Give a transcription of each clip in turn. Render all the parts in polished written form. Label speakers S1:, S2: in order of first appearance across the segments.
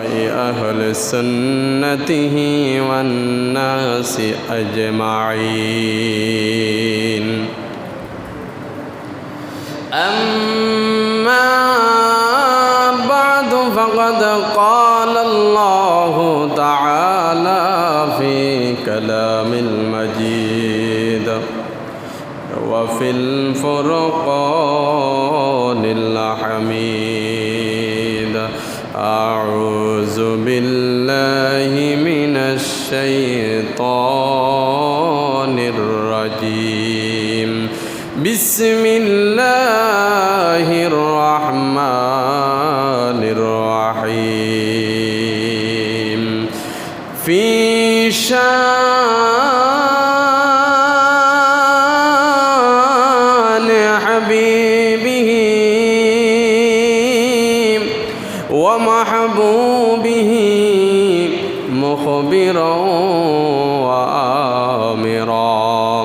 S1: أهل سنته والناس أجمعين أما بعد فقد قال الله تعالى في كلام المجيد وفي الفرقان الحميد أعوذ بالله من الشيطان الرجيم بسم الله الرحمن الرحيم في شان حبيبه ومحبوبه مخبرا وآمرا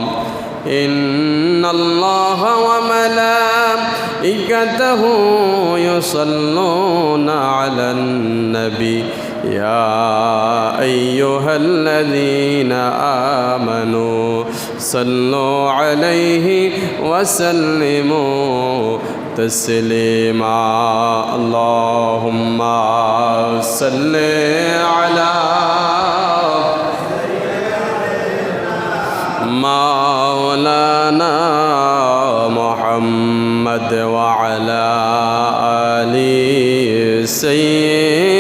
S1: إن الله وملائكته يصلون على النبي يا أيها الذين آمنوا صلوا عليه وسلموا تسليما اللهم صل على مولانا محمد وعلى آل سيدنا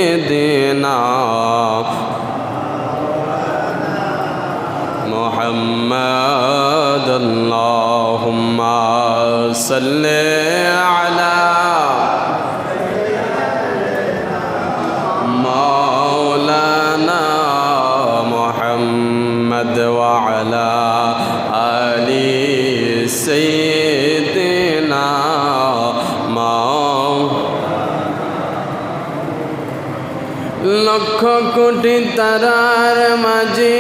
S1: محمد اللهم صل على مولانا محمد وعلى آل سيدنا লক্ষ কোটি তারার মাঝে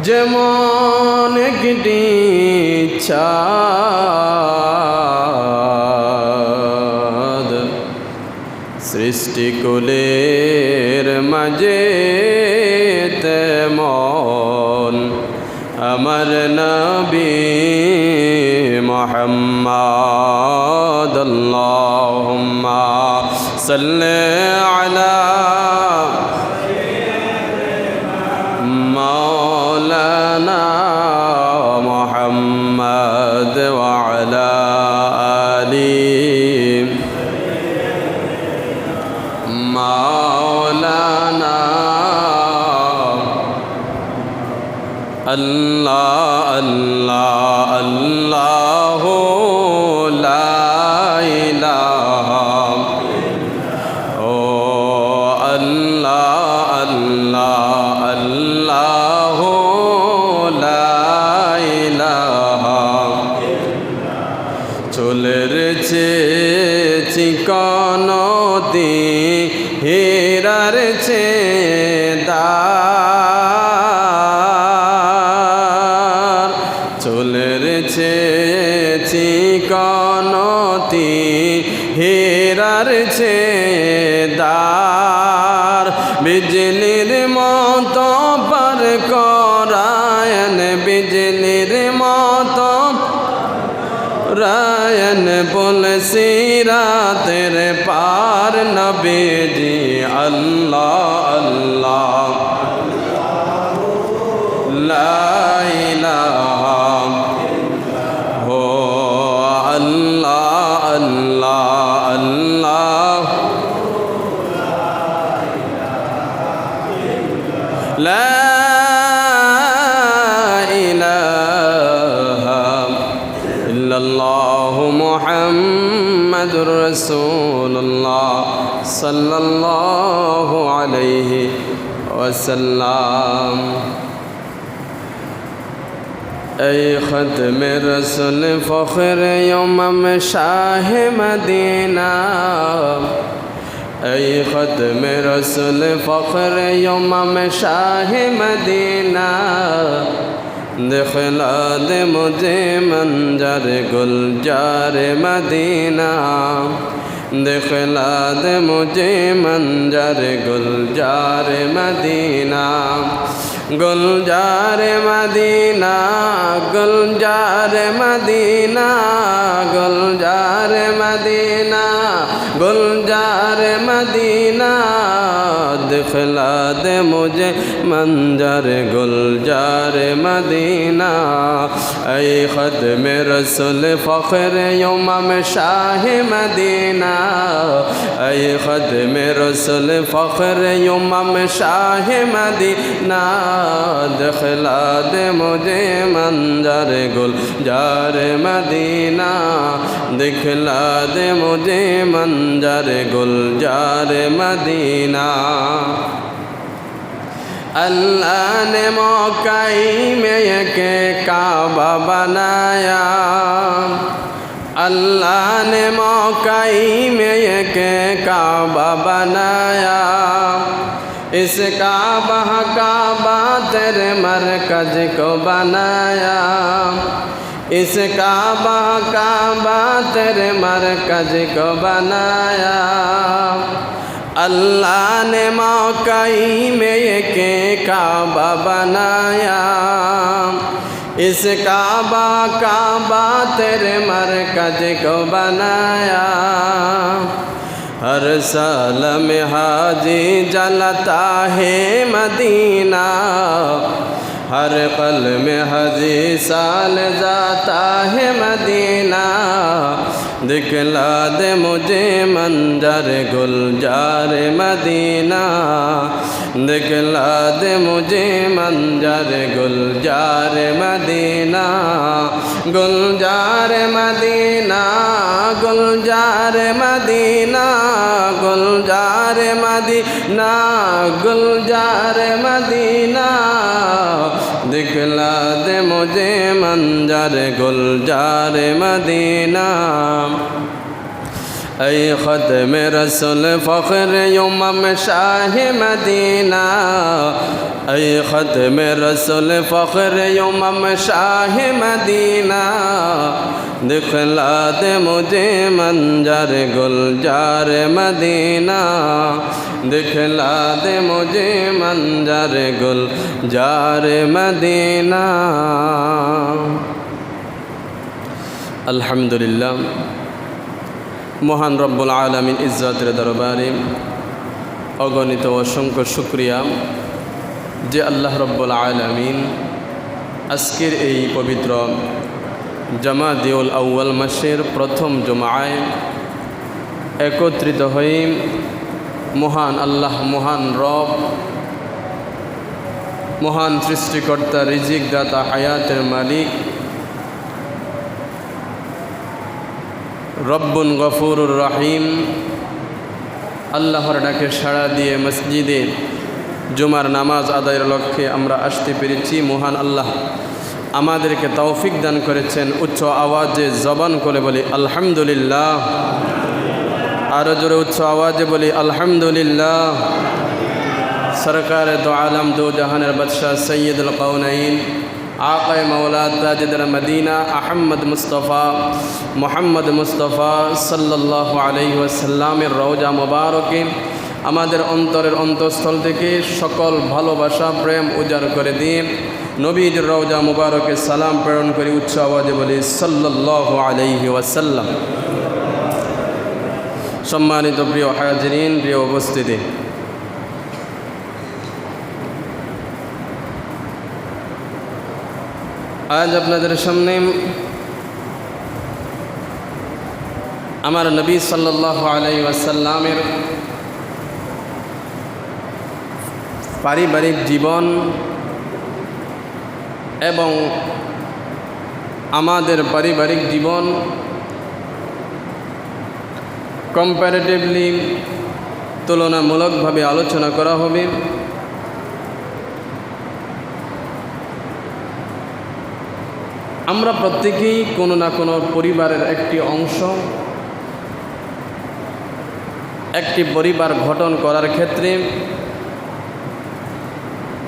S1: যেমন একটি চাঁদ সৃষ্টিকুলের মাঝে তেমন আমার নবী মুহাম্মদ আল্লাহুম্মা সাল্লি আলা مولانا محمد وعلى آل مولانا الله الله الله لا إله الله الله الله لا إله চুলের চিকনতি হীরার দার চুলের চিকনতি হীরার দার বিজলির মতো পার করায়ন বিজলির মতো রায়ন পুলসি রাতের পার নবীজি আল্লাহ আল্লাহ লা ইলাহা হো আল্লাহ আল্লাহ আল্লাহ لا إله إلا الله محمد رسول الله صلى الله عليه وسلم أي ختم رسول فخر يوم شاه مدينة أي ختم رسول فخر يوم شاه مدينة दिखला दे मुझे मंजर गुलजार मदीना दिखला दे मुझे मंजर गुलजार मदीना गुलजार मदीना गुलजार मदीना गुलजार मदीना गुलजार मदीना दिखला दे मुझे मंजर गुलजार मदीना ऐ ख़त्म रसूल फ़ख्र इमाम शाह मदीना ऐ ख़त्म रसूल फ़ख्र इमाम शाह मदीना दिखला दे मुझे मंजर गुलजार मदीना दिखला दे मुझे मंजर गुलजार मदीना अल्लाह ने मौकाई में के काबा बनाया अल्लाह ने मौकाई में के काबा बनाया इस काबा तेरे मरकज को बनाया इस काबा तेरे मरकज को बनाया अल्लाह ने मौकाई में के काबा बनाया इस काबा तेरे मरकज को बनाया हर साल में हाजी जलता है मदीना हर कल में हाजी साल जाता है मदीना दिखला दे मुझे मंजर गुलजार मदीना दिखला दे मुझे मंजर गुलजार मदीना गुलजार मदीना गुलजार मदीना गुलजार मदीना गुलजार मदीना दिखला दे मुझे मंजर गुलजार मदीना ऐ ख़त्म रसूल फ़ख्र इमाम शाह मदीना ऐ ख़त्म रसूल फ़ख्र इमाम शाह मदीना दिखला दे मुझे मंजर गुलजार मदीना दिखला दे मुझे मंजर गुलजार मदीना अल्हम्दुलिल्लाह মহান রব্বুল আলামিন ইজ্জতের দরবারে অগণিত অসংখ্য শুকরিয়া যে আল্লাহ রব্বুল আলামিন আজকের এই পবিত্র জামাদিউল আউয়াল মাসের প্রথম জুমায় একত্রিত হয়ে মহান আল্লাহ মহান রব মহান সৃষ্টিকর্তা রিজিক দাতা হায়াতের মালিক রব্বুন গফুরুর রহিম আল্লাহর ডাকে সাড়া দিয়ে মসজিদে জুমার নামাজ আদায়ের লক্ষ্যে আমরা আসতে পেরেছি। মহান আল্লাহ আমাদেরকে তৌফিক দান করেছেন। উচ্চ আওয়াজে জবান করে বলি আলহামদুলিল্লাহ, আরও জোরে উচ্চ আওয়াজে বলি আলহামদুলিল্লাহ। সরকারে দো আলম দো জাহানের বাদশাহ সৈয়দুল কওনাইন आक़ाए मौला ताजदर मदीना अहमद मुस्तफ़ा मोहम्मद मुस्तफ़ा सल्लल्लाहु अलैहि वसल्लामेर रौजा मुबारके आमादेर अंतरेर अंतस्थल थेके सकल भालोबासा प्रेम उजाड़ करे दिन नबीजिर रौजा मुबारके सालाम प्रेरण करी उच्च आवाजे बोली सल्लल्लाहु अलैहि वसल्लाम। सम्मानित प्रिय हाजिरिन, प्रिय उपस्थिति, आज আপনাদের সামনে আমার নবী সাল্লাল্লাহু আলাইহি ওয়াসাল্লামের পারিবারিক জীবন এবং আমাদের পারিবারিক জীবন কম্পারেটিভলি তুলনামূলকভাবে আলোচনা করা হবে। আমরা প্রত্যেকেই কোনো না কোনো পরিবারের একটি অংশ। একটি পরিবার গঠন করার ক্ষেত্রে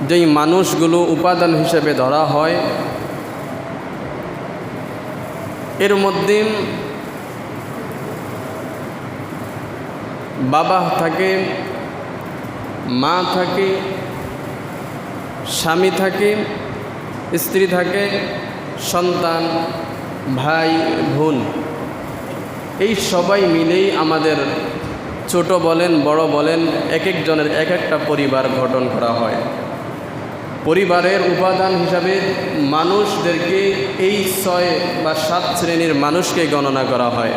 S1: যেই মানুষগুলো উপাদান হিসেবে ধরা হয় এর মধ্যে বাবা থাকে, মা থাকে, স্বামী থাকে, স্ত্রী থাকে, সন্তান, ভাই, বোন, এই সবাই মিলেই আমাদের ছোট বলেন বড় বলেন এক একজনের এক একটা পরিবার গঠন করা হয়। পরিবারের উপাদান হিসাবে মানুষদেরকে এই 6 বা 7 শ্রেণীর মানুষকে গণনা করা হয়।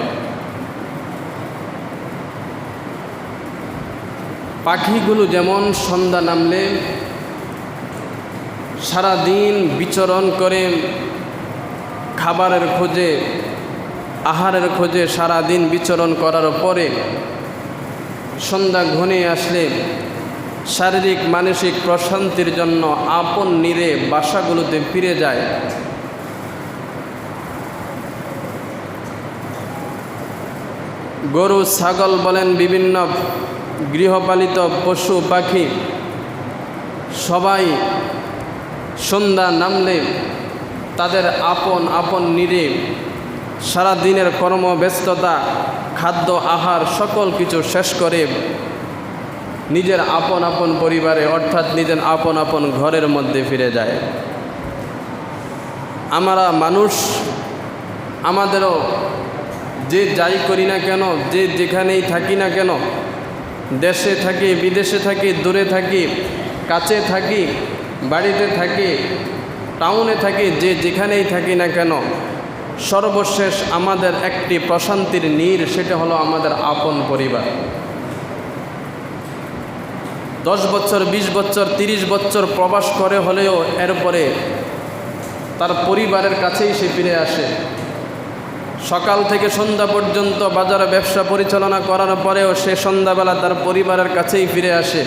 S1: পাখিগুলো যেমন সন্ধ্যা নামলে সারাদিন বিচরণ করে খাবারের খোঁজে, আহারের খোঁজে সারাদিন বিচরণ করার পরে সন্ধ্যা ঘনিয়ে আসলে শারীরিক মানসিক প্রশান্তির জন্য আপন নিরে বাসাগুলোতে ফিরে যায়। গরু, ছাগল বলেন, বিভিন্ন গৃহপালিত পশু পাখি সবাই সন্ধ্যা নামলে তাদের আপন আপন নিরে সারাদিনের কর্মব্যস্ততা, খাদ্য, আহার সকল কিছু শেষ করে নিজের আপন আপন পরিবারে অর্থাৎ নিজের আপন আপন ঘরের মধ্যে ফিরে যায়। আমরা মানুষ, আমাদেরও যে যাই করি না কেন, যে যেখানেই থাকি না কেন, দেশে থাকি, বিদেশে থাকি, দূরে থাকি, কাছে থাকি, বাড়িতে থাকি, টাউনে থাকি, যে যেখানেই থাকি না কেন, সর্বশেষ আমাদের একটি প্রশান্তির নীড়, সেটা হলো আমাদের আপন পরিবার। 10 বছর, 20 বছর, 30 বছর প্রবাস করে হলেও এরপরে তার পরিবারের কাছেই সে ফিরে আসে। সকাল থেকে সন্ধ্যা পর্যন্ত বাজারে ব্যবসা পরিচালনা করার পরেও সে সন্ধ্যাবেলা তার পরিবারের কাছেই ফিরে আসে।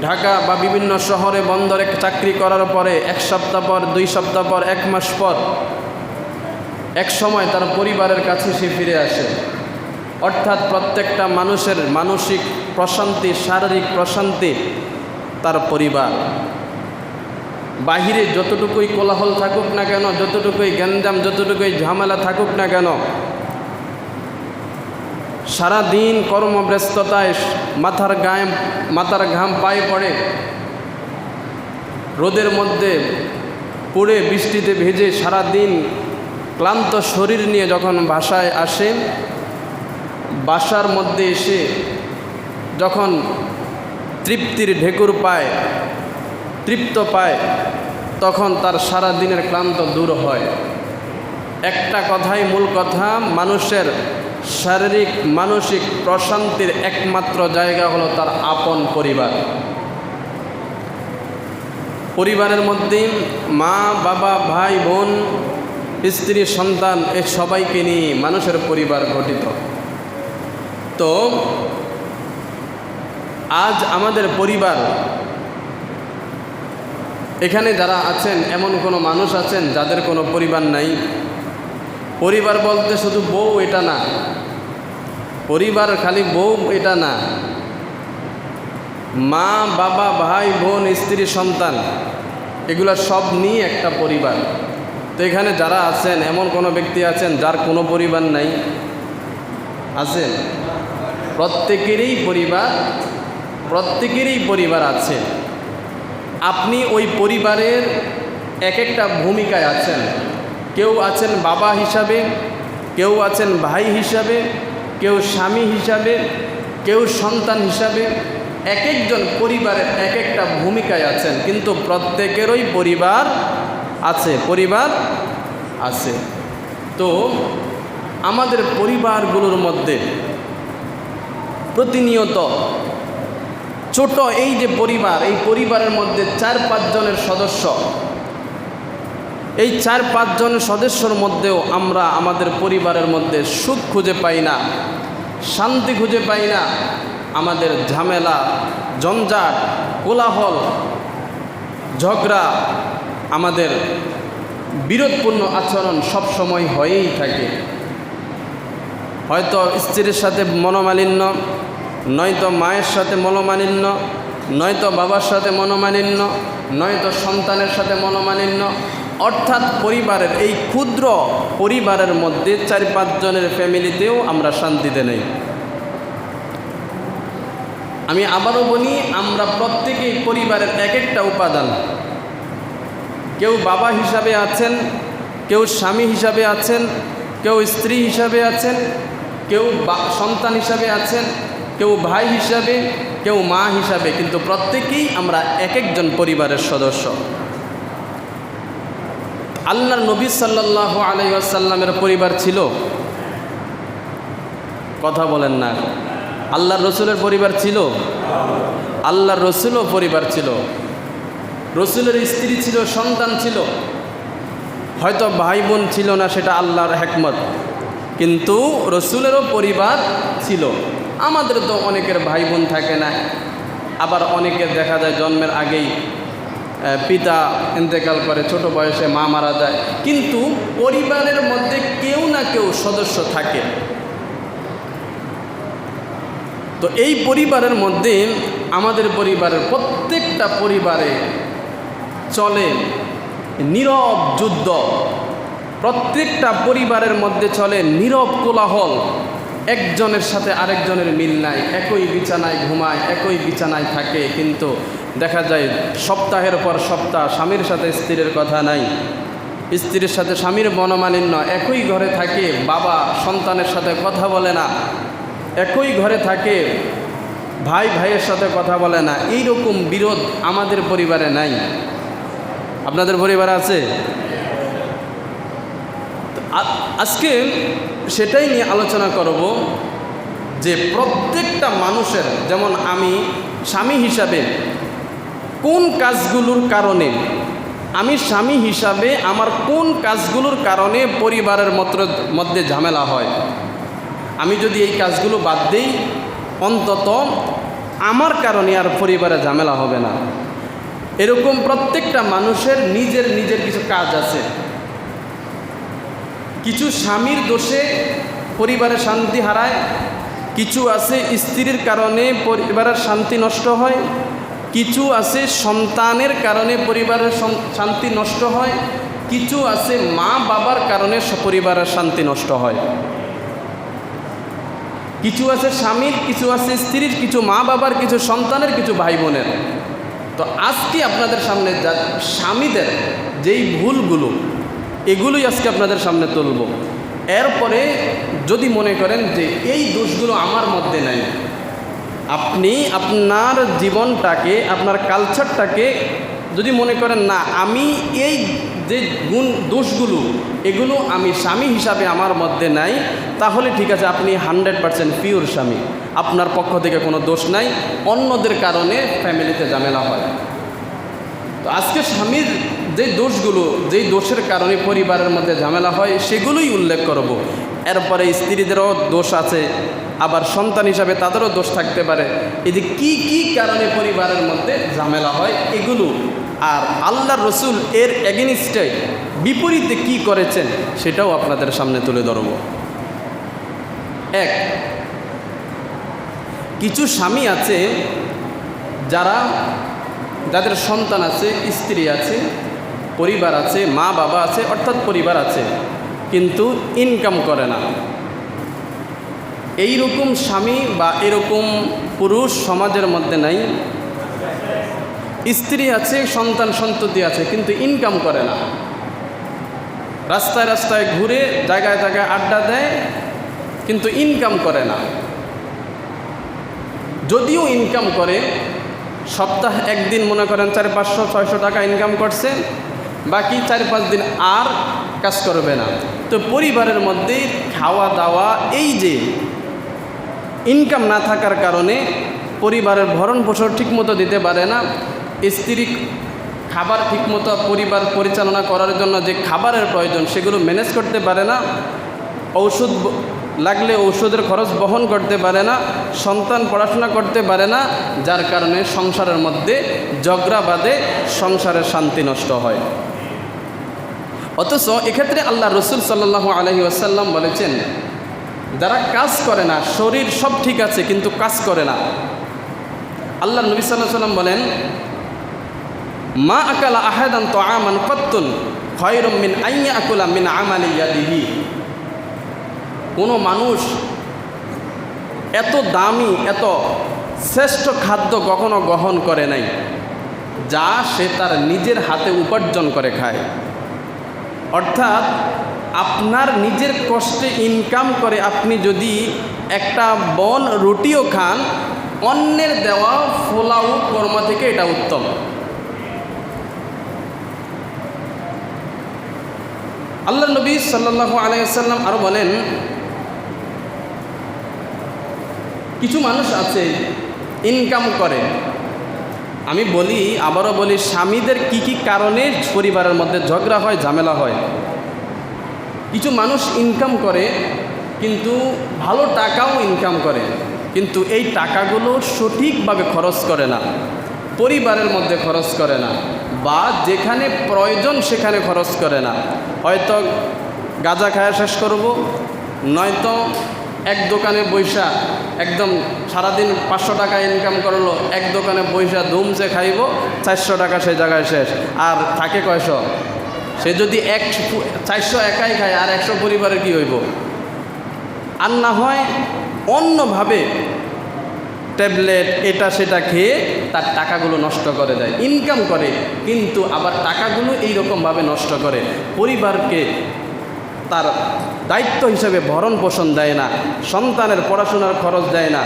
S1: ঢাকা বা বিভিন্ন শহরে বন্দরে চাকরি করার পরে 1 সপ্তাহ পর, 2 সপ্তাহ পর, 1 মাস পর এক সময় তার পরিবারের কাছে সে ফিরে আসে। অর্থাৎ প্রত্যেকটা মানুষের মানসিক প্রশান্তি, শারীরিক প্রশান্তি তার পরিবার। বাহিরে যতটুকুই কোলাহল থাকুক না কেন, যতটুকুই গ্যাঞ্জাম, যতটুকুই ঝামেলা থাকুক না কেন, সারাদিন কর্মব্যস্ততায় মাথার ঘাম পায়ে পড়ে, রোদের মধ্যে পুড়ে বৃষ্টিতে ভেজে সারাদিন ক্লান্ত শরীর নিয়ে যখন বাসায় আসে, বাসার মধ্যে এসে যখন তৃপ্তির ঢেকুর পায়, তৃপ্ত পায়, তখন তার সারা দিনের ক্লান্ত দূর হয়। একটা কথাই মূল কথা, মানুষের শারীরিক মানসিক প্রশান্তির একমাত্র জায়গা হলো তার আপন পরিবার। পরিবারের মধ্যে মা, বাবা, ভাই, বোন, স্ত্রী, সন্তান, এই সবাইকে নিয়ে মানুষের পরিবার গঠিত। তো আজ আমাদের পরিবার, এখানে যারা আছেন এমন কোনো মানুষ আছেন যাদের কোনো পরিবার নাই? পরিবার বলতে শুধু বউ এটা না, পরিবার খালি বউ এটা না, মা, বাবা, ভাই, বোন, স্ত্রী, সন্তান, এগুলো সব নিয়ে একটা পরিবার। তো এখানে যারা আছেন এমন কোনো ব্যক্তি আছেন যার কোনো পরিবার নাই? আছেন? প্রত্যেকেরই পরিবার আছে। আপনি ওই পরিবারের এক একটা ভূমিকায় আছেন। কেউ আছেন বাবা হিসাবে, কেউ আছেন ভাই হিসাবে, কেউ স্বামী হিসাবে, কেউ সন্তান হিসাবে। এক একজন পরিবারের এক একটা ভূমিকায় আছেন, কিন্তু প্রত্যেকেরই পরিবার আছে। তো আমাদের পরিবারগুলোর মধ্যে প্রতিনিয়ত ছোট এই যে পরিবার, এই পরিবারের মধ্যে 4-5 জনের সদস্য, এই 4-5 জনের সদস্যর মধ্যেও আমরা আমাদের পরিবারের মধ্যে সুখ খুঁজে পাই না, শান্তি খুঁজে পাই না। আমাদের ঝামেলা, জঞ্জাট, কোলাহল, ঝগড়া, আমাদের বিরোধপূর্ণ আচরণ সব সময় হয়েই থাকে। হয়তো স্ত্রীর সাথে মনোমালিন্য, নয়তো মায়ের সাথে মনোমালিন্য, নয়তো বাবার সাথে মনোমালিন্য, নয়তো সন্তানের সাথে মনোমালিন্য, অর্থাৎ পরিবারের এই ক্ষুদ্র পরিবারের মধ্যে 4-5 জনের ফ্যামিলিতেও আমরা শান্তিতে নেই। আমি আবারও বলি, আমরা প্রত্যেকেই পরিবারের এক একটা উপাদান। কেউ বাবা হিসাবে আছেন, কেউ স্বামী হিসাবে আছেন, কেউ স্ত্রী হিসাবে আছেন, কেউ সন্তান হিসাবে আছেন, কেউ ভাই হিসাবে, কেউ মা হিসাবে, কিন্তু প্রত্যেকেই আমরা এক একজন পরিবারের সদস্য। আল্লাহর নবী সাল্লাল্লাহু আলাইহি ওয়াসাল্লামের পরিবার ছিল, কথা বলেন না। আল্লাহর রসুলের পরিবার ছিল, আল্লাহর রসুলও পরিবার ছিল, রসুলের স্ত্রী ছিল, সন্তান ছিল, হয়তো ভাই বোন ছিল না, সেটা আল্লাহর হিকমত, কিন্তু রসুলেরও পরিবার ছিল। আমাদের তো অনেকের ভাই বোন থাকে না, আবার অনেকের দেখা যায় জন্মের আগেই পিতা ইন্তেকাল করে, ছোট বয়সে মা মারা যায়, কিন্তু পরিবারের মধ্যে কেউ না কেউ সদস্য থাকে। তো এই পরিবারের মধ্যে আমাদের পরিবারের প্রত্যেকটা পরিবারে চলে নীরব যুদ্ধ, প্রত্যেকটা পরিবারের মধ্যে চলে নীরব কোলাহল, একজনের সাথে আরেকজনের মিল নাই, একই বিছানায় ঘুমায়, একই বিছানায় থাকে, কিন্তু দেখা যায় সপ্তাহের পর সপ্তাহ স্বামীর সাথে স্ত্রীর কথা নাই, স্ত্রীর সাথে স্বামীর মনোমালিন্য, একই ঘরে থাকে, বাবা সন্তানের সাথে কথা বলে না, একই ঘরে থাকে, ভাই ভাইয়ের সাথে কথা বলে না। এইরকম বিরোধ আমাদের পরিবারে নাই। আপনাদের পরিবারে আছে? আজকে সেটাই নিয়ে আলোচনা করব যে প্রত্যেকটা মানুষের, যেমন আমি স্বামী হিসাবে কোন কাজগুলোর কারণে, আমি স্বামী হিসাবে আমার কোন কাজগুলোর কারণে পরিবারের মধ্যে ঝামেলা হয়। আমি যদি এই কাজগুলো বাদ দিই, অন্তত আমার কারণে আর পরিবারে ঝামেলা হবে না। এরকম প্রত্যেকটা মানুষের নিজের নিজের কিছু কাজ আছে। কিছু স্বামীর দোষে পরিবারের শান্তি হারায়, কিছু আছে স্ত্রীর কারণে পরিবারের শান্তি নষ্ট হয়, কিছু আছে সন্তানের কারণে পরিবারের শান্তি নষ্ট হয়, কিছু আছে মা বাবার কারণে পরিবারের শান্তি নষ্ট হয়। কিছু আছে স্বামীর, কিছু আছে স্ত্রীর, কিছু মা বাবার, কিছু সন্তানের, কিছু ভাই বোনের। তো আজকে আপনাদের সামনে স্বামীদের যেই ভুলগুলো, এগুলোই আজকে আপনাদের সামনে তুলব। এরপরে যদি মনে করেন যে এই দোষগুলো আমার মধ্যে নাই, আপনি আপনার জীবনটাকে, আপনার কালচারটাকে যদি মনে করেন না, আমি এই যে দোষগুলো, এগুলো আমি স্বামী হিসাবে আমার মধ্যে নাই, তাহলে ঠিক আছে, আপনি 100% পিওর স্বামী, আপনার পক্ষ থেকে কোনো দোষ নাই, অন্যদের কারণে ফ্যামিলিতে ঝামেলা হয়। তো আজকে স্বামীর যে দোষগুলো, যেই দোষের কারণে পরিবারের মধ্যে ঝামেলা হয়, সেগুলোই উল্লেখ করব। এরপরে স্ত্রীদেরও দোষ আছে, আবার সন্তান হিসাবে তাদেরও দোষ থাকতে পারে। এই যে কী কী কারণে পরিবারের মধ্যে ঝামেলা হয় এগুলো, আর আল্লাহর রসুল এর এগেনিস্টে বিপরীতে কি করেছেন সেটাও আপনাদের সামনে তুলে ধরব। এক, কিছু স্বামী আছে যাদের সন্তান আছে, স্ত্রী আছে, পরিবার আছে, মা বাবা আছে, অর্থাৎ পরিবার আছে, কিন্তু ইনকাম করে না। এই রকম স্বামী বা এরকম পুরুষ সমাজের মধ্যে নাই। স্ত্রী আছে, সন্তান সন্ততি আছে, কিন্তু ইনকাম করে না। রাস্তায় রাস্তায় ঘুরে, জায়গায় জায়গায় আড্ডা দেয়, কিন্তু ইনকাম করে না। যদিও ইনকাম করে, সপ্তাহে একদিন মনে করেন 400-500-600 টাকা ইনকাম করছে, বাকি 4-5 দিন আর কাজ করবে না। তো পরিবারের মধ্যে খাওয়া দাওয়া, এই যে ইনকাম না থাকার কারণে পরিবারের ভরণ পোষণ ঠিকমতো দিতে পারে না। স্ত্রী খাবার ঠিকমতো পরিবার পরিচালনা করার জন্য যে খাবারের প্রয়োজন, সেগুলো ম্যানেজ করতে পারে না। ঔষধ লাগলে ঔষধের খরচ বহন করতে পারে না। সন্তান পড়াশোনা করতে পারে না, যার কারণে সংসারের মধ্যে ঝগড়া বাঁধে, সংসারের শান্তি নষ্ট হয়। অথচ এক্ষেত্রে আল্লাহ রসুল সাল্লাল্লাহু আলাইহি ওয়াসাল্লাম বলেছেন, যারা কাজ করে না, শরীর সব ঠিক আছে কিন্তু কাজ করে না, আল্লাহ নবী সাল্লাল্লাহু আলাইহি ওয়াসাল্লাম বলেন, মা আকালা আহাদান তাআমান কাত্তুন খায়রুম মিন আইয়াকুলা মিন আমালি ইয়াদিহি। কোনো মানুষ এত দামি এত শ্রেষ্ঠ খাদ্য কখনো গ্রহণ করে নাই যা সে তার নিজের হাতে উপার্জন করে খায়। অর্থাৎ আপনার নিজের কষ্টে ইনকাম করে আপনি যদি একটা বন রুটিও খান, অন্যের দেওয়া ফোলাও কর্মা থেকে এটা উত্তম। আল্লাহ নবী সাল্লাল্লাহু আলাইহি ওয়াসাল্লাম আরও বলেন, কিছু মানুষ আছে ইনকাম করে। আমি বলি, আবারও বলি, স্বামীদের কি কি কারণে পরিবারের মধ্যে ঝগড়া হয়, ঝামেলা হয়। কিছু মানুষ ইনকাম করে কিন্তু ভালো টাকাও ইনকাম করে, কিন্তু এই টাকাগুলো সঠিকভাবে খরচ করে না, পরিবারের মধ্যে খরচ করে না, বা যেখানে প্রয়োজন সেখানে খরচ করে না। হয়তো গাঁজা খায়া শেষ করব, নয়তো এক দোকানে বৈশা একদম সারাদিন 500 টাকা ইনকাম করলো, এক দোকানে বৈশা ধুমসে খাইব, 400 টাকা সেই জায়গায় শেষ। আর থাকে কয়শো? সে যদি 400 একাই খায় আর 100 পরিবারের কি হইব? আর না হয় অন্যভাবে ট্যাবলেট এটা সেটা খেয়ে তার টাকাগুলো নষ্ট করে দেয়। ইনকাম করে কিন্তু আবার টাকাগুলো এইরকমভাবে নষ্ট করে, পরিবারকে তার দায়িত্ব হিসেবে ভরণ পোষণ দেয় না, সন্তানের পড়াশোনার খরচ দেয় না,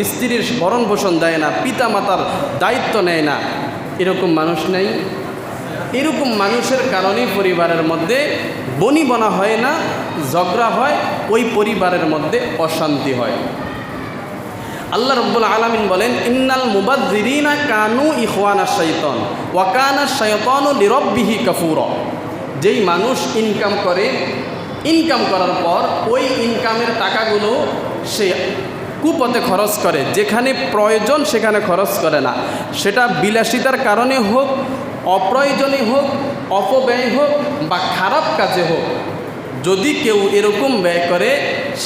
S1: স্ত্রীর ভরণ পোষণ দেয় না, পিতা মাতার দায়িত্ব নেয় না। এরকম মানুষ নেই? এরকম মানুষের কারণেই পরিবারের মধ্যে বনিবনা হয় না, ঝগড়া হয়, ওই পরিবারের মধ্যে অশান্তি হয়। আল্লাহ রাব্বুল আলামিন বলেন, ইন্নাল মুবাযযিরিনা কানু ইখওয়ানাশ শাইতান ওয়া কানা শাইতানু লিরাব্বিহি কাফুরা। যেই মানুষ ইনকাম করে, ইনকাম করার পর ওই ইনকামের টাকাগুলো সে কুপথে খরচ করে, যেখানে প্রয়োজন সেখানে খরচ করে না। সেটা বিলাসিতার কারণে হোক, অপ্রয়োজনে হোক, অপব্যয় হোক বা খারাপ কাজে হোক, যদি কেউ এরকম ব্যয় করে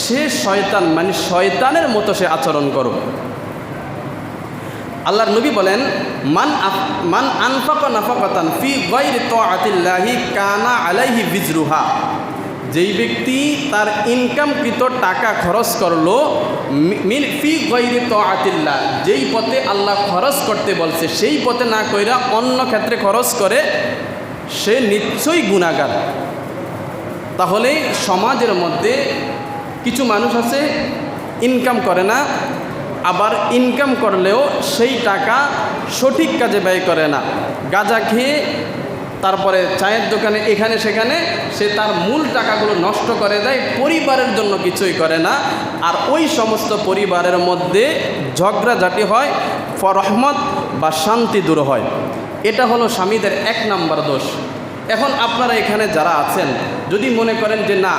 S1: সে শয়তান, মানে শয়তানের মতো সে আচরণ করো। আল্লাহর নবী বলেন, মান আনফাকা নাফাকাতান ফি গায়রি তাআতিল্লাহি কানা আলাইহি বিজরুহা। যেই ব্যক্তি তার ইনকামকৃত টাকা খরচ করলো ফি গায়রি তাআতিল্লাহ, যেই পথে আল্লাহ খরচ করতে বলছে সেই পথে না কইরা অন্য ক্ষেত্রে খরচ করে, সে নিশ্চয়ই গুনাহগার। তাহলে সমাজের মধ্যে কিছু মানুষ আছে ইনকাম করে না, আবার ইনকাম করলেও সেই টাকা সঠিক কাজে ব্যয় করে না। গাঁজা খেয়ে তারপরে চায়ের দোকানে এখানে সেখানে সে তার মূল টাকাগুলো নষ্ট করে দেয়, পরিবারের জন্য কিছুই করে না। আর ওই সমস্ত পরিবারের মধ্যে ঝগড়াঝাটি হয়, রহমত বা শান্তি দূর হয়। এটা হলো স্বামীদের 1 নাম্বার দোষ। এখন আপনারা এখানে যারা আছেন, যদি মনে করেন যে না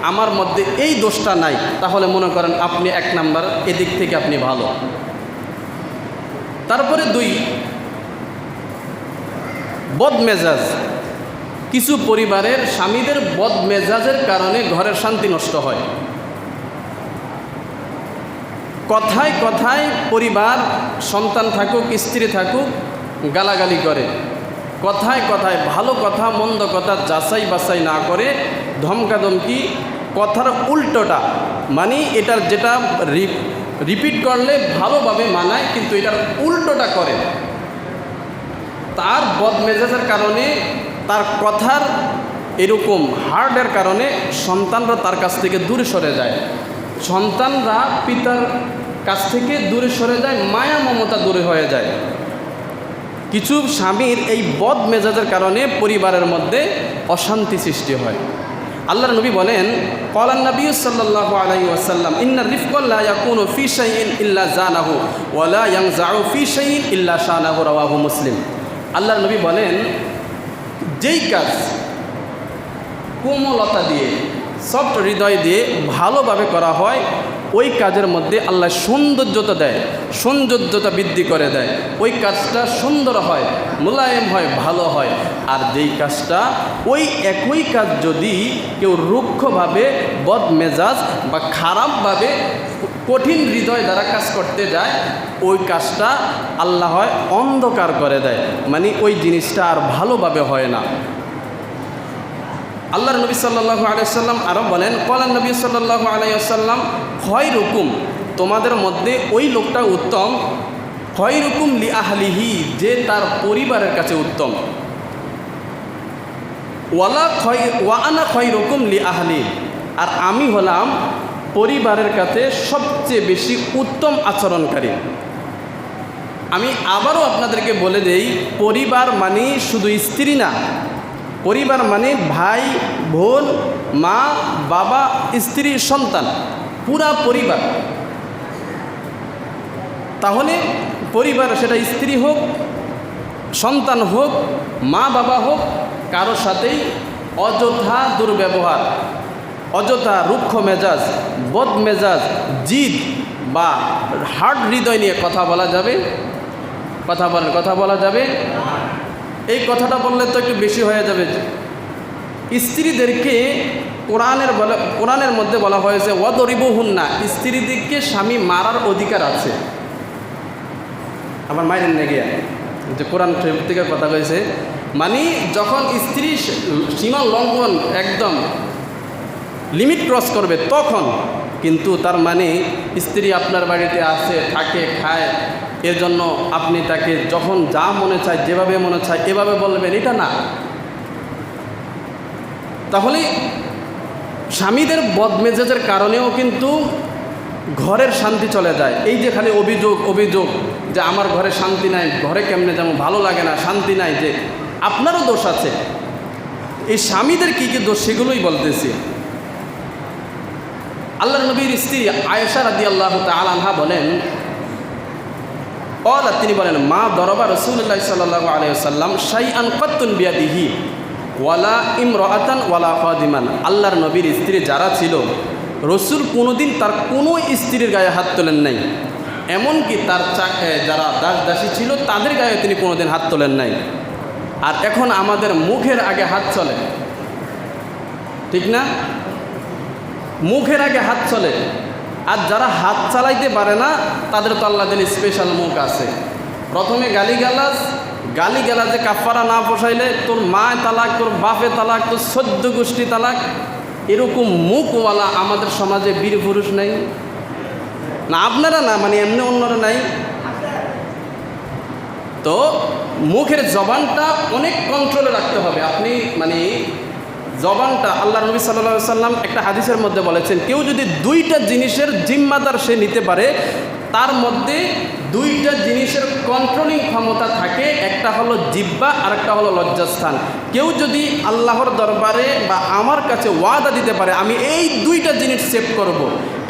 S1: আমার মধ্যে এই দোষটা নাই, তাহলে মনে করেন আপনি 1 নাম্বার, এদিক থেকে আপনি ভালো। তারপরে 2, বদমেজাজ। কিছু পরিবারের স্বামীদের বদমেজাজের কারণে ঘরের শান্তি নষ্ট হয়। কথায় কথায় পরিবার, সন্তান থাকুক স্ত্রী থাকুক, গালাগালি করে। কথায় কথায় ভালো কথা মন্দ কথা যাচাই বাছাই না করে ধমকাধমকি, কথার উল্টোটা, মানে এটার যেটা রিপিট করলে ভালোভাবে মানায় কিন্তু এটার উল্টোটা করে। তার বদমেজাজের কারণে, তার কথার এরকম হার্ডের কারণে সন্তানরা তার কাছ থেকে দূরে সরে যায়, সন্তানরা পিতার কাছ থেকে দূরে সরে যায়, মায়া মমতা দূরে হয়ে যায়। কিছু স্বামীর এই বদমেজাজের কারণে পরিবারের মধ্যে অশান্তি সৃষ্টি হয়। আল্লাহর নবী বলেন, ক্বালান নবী সাল্লাল্লাহু আলাইহি ওয়াসাল্লাম, ইন্না রিফকা লা ইয়াকুনু ফি শাইইন ইল্লা জানাহু ওয়া লা ইয়ানজাউ ফি শাইইন ইল্লা শানাহু, রাওয়াহু মুসলিম। আল্লাহর নবী বলেন, যেই কাজ কোমলতা দিয়ে, সফট হৃদয় দিয়ে ভালোভাবে করা হয়, ওই কাজের মধ্যে আল্লাহ সৌন্দর্যতা দেয়, সৌন্দর্যতা বৃদ্ধি করে দেয়। ওই কাজটা সুন্দর হয়, মোলায়েম হয়, ভালো হয়। আর যেই কাজটা, ওই একই কাজ যদি কেউ রুক্ষভাবে, বদমেজাজ বা খারাপভাবে, কঠিন হৃদয় দ্বারা কাজ করতে যায়, ওই কাজটা আল্লাহ হয় অন্ধকার করে দেয়, মানে ওই জিনিসটা আর ভালোভাবে হয় না। আল্লাহর নবী সাল্লাল্লাহু আলাইহি ওয়াসাল্লাম আরও বলেন, ক্বালান নবী সাল্লাল্লাহু আলাইহি ওয়াসাল্লাম খায়রুকুম, তোমাদের মধ্যে ওই লোকটা উত্তম, খায়রুকুম লি আহলিহি, যে তার পরিবারের কাছে উত্তম, ওয়া আনা খায়রুকুম লি আহলি, আর আমি হলাম পরিবারের কাছে সবচেয়ে বেশি উত্তম আচরণকারী। আমি আবারও আপনাদেরকে বলে দেই, পরিবার মানে শুধু স্ত্রী না, পরিবার মানে ভাই বোন, মা বাবা, স্ত্রী, সন্তান, পুরা পরিবার। তাহলে পরিবার, সেটা স্ত্রী হোক, সন্তান হোক, মা বাবা হোক, কারো সাথেই অযথা দুর্ব্যবহার, অযথা রুক্ষ মেজাজ, বদ মেজাজ, জিদ বা হার্ড হৃদয় নিয়ে কথা বলা যাবে? কথা বলা যাবে? এই কথাটা বললে তো একটু বেশি হয়ে যাবে। স্ত্রীদেরকে কোরআনের মধ্যে বলা হয়েছে ওয়াদরিবুহুন্না, স্ত্রীদেরকে স্বামী মারার অধিকার আছে। আমার মায়ের নেগিয়া যে কোরআন থেকে কথা কয়েছে, মানে যখন স্ত্রী সীমা লঙ্ঘন, একদম লিমিট ক্রস করবে তখন। কিন্তু তার মানে স্ত্রী আপনার বাড়িতে আসে, থাকে, খায়, এর জন্য আপনি তাকে যখন যা মনে চায়, যেভাবে মনে চায় এভাবে বলবেন, এটা না। তাহলে স্বামীদের বদমেজাজের কারণেও কিন্তু ঘরের শান্তি চলে যায়। এই যে খালি অভিযোগ যে আমার ঘরে শান্তি নাই, ঘরে কেমনে যেমন ভালো লাগে না, শান্তি নাই, যে আপনারও দোষ আছে। এই স্বামীদের কী কী দোষ সেগুলোই বলতেছি। আল্লাহর নবীর স্ত্রী আয়েশা রাদিয়াল্লাহু তাআলা আনহা বলেন, তিনি বলেন, মা দরবা রাসূলুল্লাহ সাল্লাল্লাহু আলাইহি ওয়াসাল্লাম শাইআন কাত্তুন বিয়াদিহি ওয়ালা ইমরাআতান ওয়ালা খাদিমান। আল্লাহর নবীর স্ত্রী যারা ছিল, রসুল কোনোদিন তার কোনো স্ত্রীর গায়ে হাত তোলেন নাই, এমনকি তার যারা দাস দাসী ছিল তাদের গায়ে তিনি কোনোদিন হাত তোলেন নাই। আর এখন আমাদের মুখের আগে হাত চলে, ঠিক না? মুখের আগে হাত চলে। আর যারা হাত চালাইতে পারে না তাদের তো আল্লাহ দিন স্পেশাল মুখ আছে। প্রথমে গালিগালাজে কাফারা না পোষাইলে তোর মায় তালাক, তোর বাপে তালাক, তোর 14 গোষ্ঠী তালাক, এরকম মুখওয়ালা আমাদের সমাজে বীর পুরুষ নাই না? আপনারা না, মানে এমনি অন্যরা নাই। তো মুখের জবানটা অনেক কন্ট্রোলে রাখতে হবে। আপনি মানে জবানটা, আল্লাহ নবী সাল্লাল্লাহু আলাইহি ওয়াসাল্লাম একটা হাদিসের মধ্যে বলেছেন, কেউ যদি 2টা জিনিসের জিম্মাদার সে নিতে পারে, তার মধ্যে 2টা জিনিসের কন্ট্রোলিং ক্ষমতা থাকে, একটা হলো জিহ্বা আর একটা হলো লজ্জাস্থান। কেউ যদি আল্লাহর দরবারে বা আমার কাছে ওয়াদা দিতে পারে আমি এই 2টা জিনিস সেভ করব,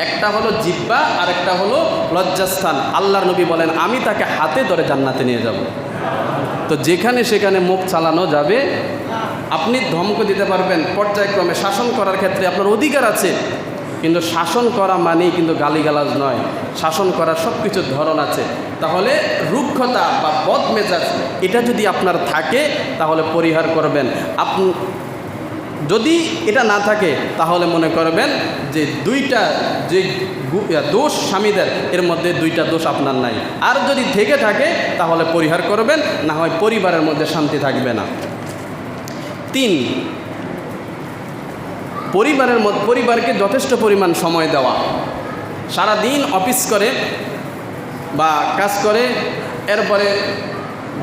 S1: একটা হলো জিহ্বা আর একটা হলো লজ্জাস্থান, আল্লাহর নবী বলেন আমি তাকে হাতে ধরে জান্নাতে নিয়ে যাব। তো যেখানে সেখানে মুখ চালানো যাবে। আপনি ধমক দিতে পারবেন, পর্যায়ক্রমে শাসন করার ক্ষেত্রে আপনার অধিকার আছে, কিন্তু শাসন করা মানেই কিন্তু গালিগালাজ নয়। শাসন করার সব কিছুর ধরন আছে। তাহলে রুক্ষতা বা বদমেজাজ এটা যদি আপনার থাকে তাহলে পরিহার করবেন। যদি এটা না থাকে তাহলে মনে করবেন যে 2টা যে দোষ স্বামীদের, এর মধ্যে 2টা দোষ আপনার নাই। আর যদি থেকে থাকে তাহলে পরিহার করবেন, না হয় পরিবারের মধ্যে শান্তি থাকবে না। 3, পরিবারকে যথেষ্ট পরিমাণ সময় দেওয়া। সারা দিন অফিস করে বা কাজ করে, এরপরে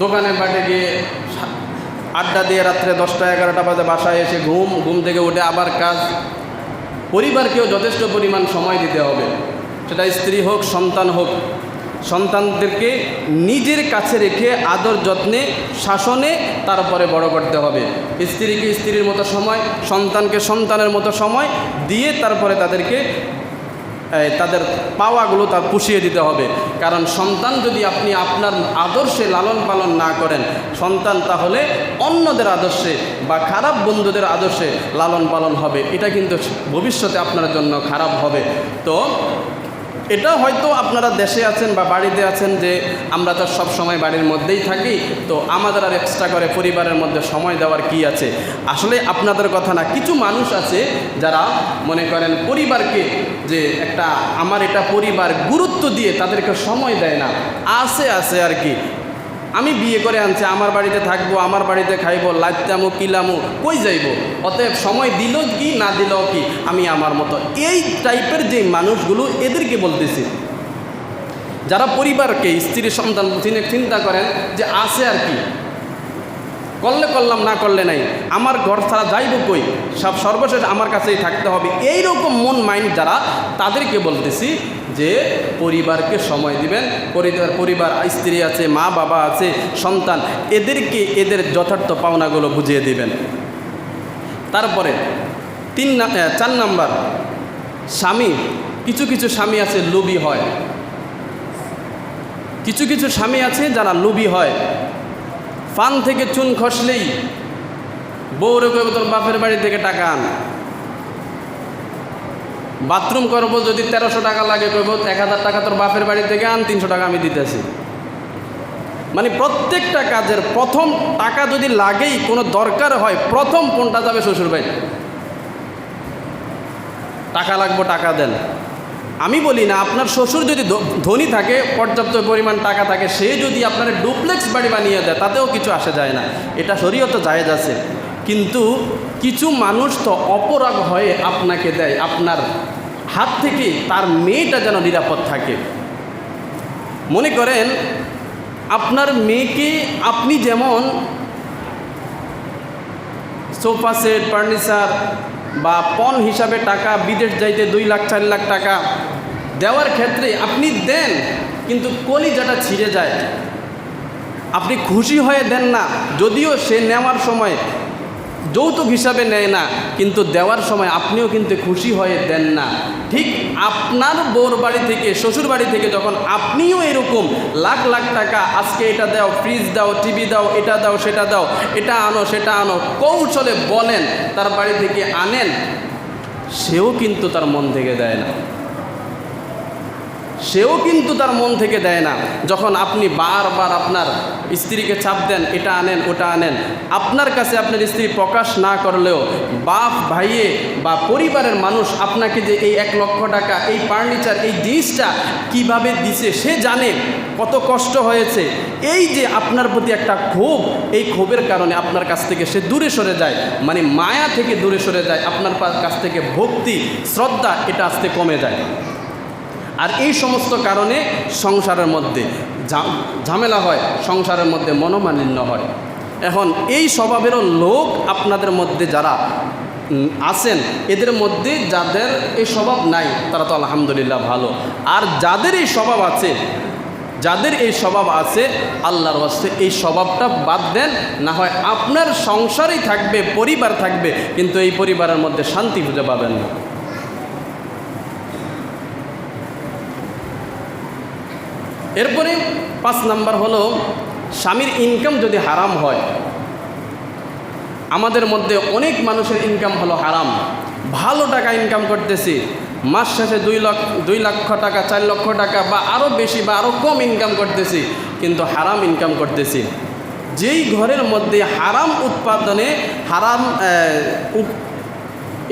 S1: দোকানে বাটে গিয়ে আড্ডা দিয়ে রাত্রে 10টা 11টা বাজে বাসায় এসে ঘুম থেকে উঠে আবার কাজ। পরিবারকেও যথেষ্ট পরিমাণ সময় দিতে হবে, সেটা স্ত্রী হোক, সন্তান হোক। সন্তানদেরকে নিজের কাছে রেখে আদর যত্নে শাসনে তারপরে বড় করতে হবে। স্ত্রীকে স্ত্রীর মতো সময়, সন্তানকে সন্তানের মতো সময় দিয়ে তারপরে তাদেরকে তাদের পাওয়াগুলো তার পুষিয়ে দিতে হবে। কারণ সন্তান যদি আপনি আপনার আদর্শে লালন পালন না করেন, সন্তান তাহলে অন্যদের আদর্শে বা খারাপ বন্ধুদের আদর্শে লালন পালন হবে। এটা কিন্তু ভবিষ্যতে আপনার জন্য খারাপ হবে। তো এটা হয়তো আপনারা দেশে আছেন বা বাড়িতে আছেন যে আমরা তো সব সময় বাড়ির মধ্যেই থাকি, তো আমাদের আর এক্সট্রা করে পরিবারের মধ্যে সময় দেওয়ার কি আছে? আসলে আপনাদের কথা না, কিছু মানুষ আছে যারা মনে করেন পরিবারকে যে আমার এটা পরিবার গুরুত্ব দিয়ে তাদেরকে সময় দেয় না। আছে আর কি, আমি বিয়ে করে আনছি, আমার বাড়িতে থাকবো, আমার বাড়িতে খাইবো, লাইতামো কিলামো, কই যাইব, অতএব সময় দিল কি না দিল কি, আমি আমার মতো। এই টাইপের যে মানুষগুলো, এদেরকে বলতেছি যারা পরিবারকে, স্ত্রী সন্তান চিন্তা করেন যে আছে আর কি, করলে করলাম, না করলে নাই, আমার ঘর ছাড়া যাইব কই, সর্বশেষ আমার কাছেই থাকতে হবে, এই রকম মন মাইন্ড যারা, তাদেরকে বলতেছি যে পরিবারকে সময় দিবেন। পরিবার, স্ত্রী আছে, মা বাবা আছে, সন্তান, এদেরকে এদের যথার্থ পাওনাগুলো বুঝিয়ে দিবেন। তারপরে 4 নাম্বার, স্বামী, কিছু কিছু স্বামী আছে লোভী হয়, কিছু কিছু স্বামী আছে যারা লোভী হয়। ফান থেকে চুন খসলেই বউরে কইব তোর বাপের বাড়ি থেকে টাকা আন, বাথরুম করবো যদি 1300 টাকা লাগে, কইব 1000 টাকা তোর বাপের বাড়ি থেকে আন, 300 টাকা আমি দিতেছি। মানে প্রত্যেকটা কাজের প্রথম টাকা যদি লাগেই, কোনো দরকার হয়, প্রথম কোনটা যাবে শ্বশুর বাড়ি। টাকা লাগবো, টাকা দেন। আমি বলি না, আপনার শ্বশুর যদি ধনী থাকে, পর্যাপ্ত পরিমাণ টাকা থাকে, সে যদি আপনার ডুপ্লেক্স বাড়ি বানিয়ে দেয়, তাতেও কিছু আসে যায় না, এটা শরীয়তে জায়েজ আছে। কিন্তু কিছু মানুষ তো অপরাগ হয়ে আপনাকে দেয়, আপনার হাত থেকে তার মেয়েটা যেন নিরাপদ থাকে। মনে করেন আপনার মেয়েকে আপনি যেমন সোফা সেট, ফার্নিচার বা পণ হিসাবে টাকা, বিদেশ যাইতে 2 লাখ 4 লাখ টাকা দেওয়ার ক্ষেত্রে আপনি দেন, কিন্তু কলিজাটা ছিঁড়ে যায়, আপনি খুশি হয়ে দেন না। যদিও সে নেওয়ার সময় যৌতুক হিসাবে নেয় না, কিন্তু দেওয়ার সময় আপনিও কিন্তু খুশি হয়ে দেন না। ঠিক আপনার বউর বাড়ি থেকে, শ্বশুর বাড়ি থেকে যখন আপনিও এরকম লাখ লাখ টাকা, আজকে এটা দাও, ফ্রিজ দাও, টিভি দাও, এটা দাও, সেটা দাও, এটা আনো, সেটা আনো, কৌশলে বলেন, তার বাড়ি থেকে আনেন, সেও কিন্তু তার মন থেকে দেয় না, সেও কিন্তু তার মন থেকে দেয় না। যখন আপনি বারবার আপনার স্ত্রীকে চাপ দেন, এটা আনেন, ওটা আনেন, আপনার কাছে আপনার স্ত্রী প্রকাশ না করলেও বাপ, ভাইয়ে বা পরিবারের মানুষ আপনাকে যে এই 1 লক্ষ টাকা, এই ফার্নিচার, এই জিনিসটা কিভাবে দিছে, সে জানে কত কষ্ট হয়েছে। এই যে আপনার প্রতি একটা ক্ষোভ, এই ক্ষোভের কারণে আপনার কাছ থেকে সে দূরে সরে যায়, মানে মায়া থেকে দূরে সরে যায়, আপনার কাছ থেকে ভক্তি, শ্রদ্ধা, এটা আস্তে কমে যায়। আর এই সমস্ত কারণে সংসারের মধ্যে ঝামেলা হয়, সংসারের মধ্যে মনোমালিন্য হয়। এখন এই স্বভাবেরও লোক আপনাদের মধ্যে যারা আছেন, এদের মধ্যে যাদের এই স্বভাব নাই, তারা তো আলহামদুলিল্লাহ ভালো। আর যাদের এই স্বভাব আছে, যাদের এই স্বভাব আছে, আল্লাহর ওয়াস্তে এই স্বভাবটা বাদ দেন, না হয় আপনার সংসারেই থাকবে, পরিবার থাকবে, কিন্তু এই পরিবারের মধ্যে শান্তি খুঁজে পাবেন না। এরপরে 5 নাম্বার হলো, স্বামীর ইনকাম যদি হারাম হয়। আমাদের মধ্যে অনেক মানুষের ইনকাম হলো হারাম, ভালো টাকা ইনকাম করতেছি, মাস শেষে 2 লক্ষ টাকা, 4 লক্ষ টাকা বা আরও বেশি বা আরও কম ইনকাম করতেছি, কিন্তু হারাম ইনকাম করতেছি। যেই ঘরের মধ্যে হারাম উৎপাদনে, হারাম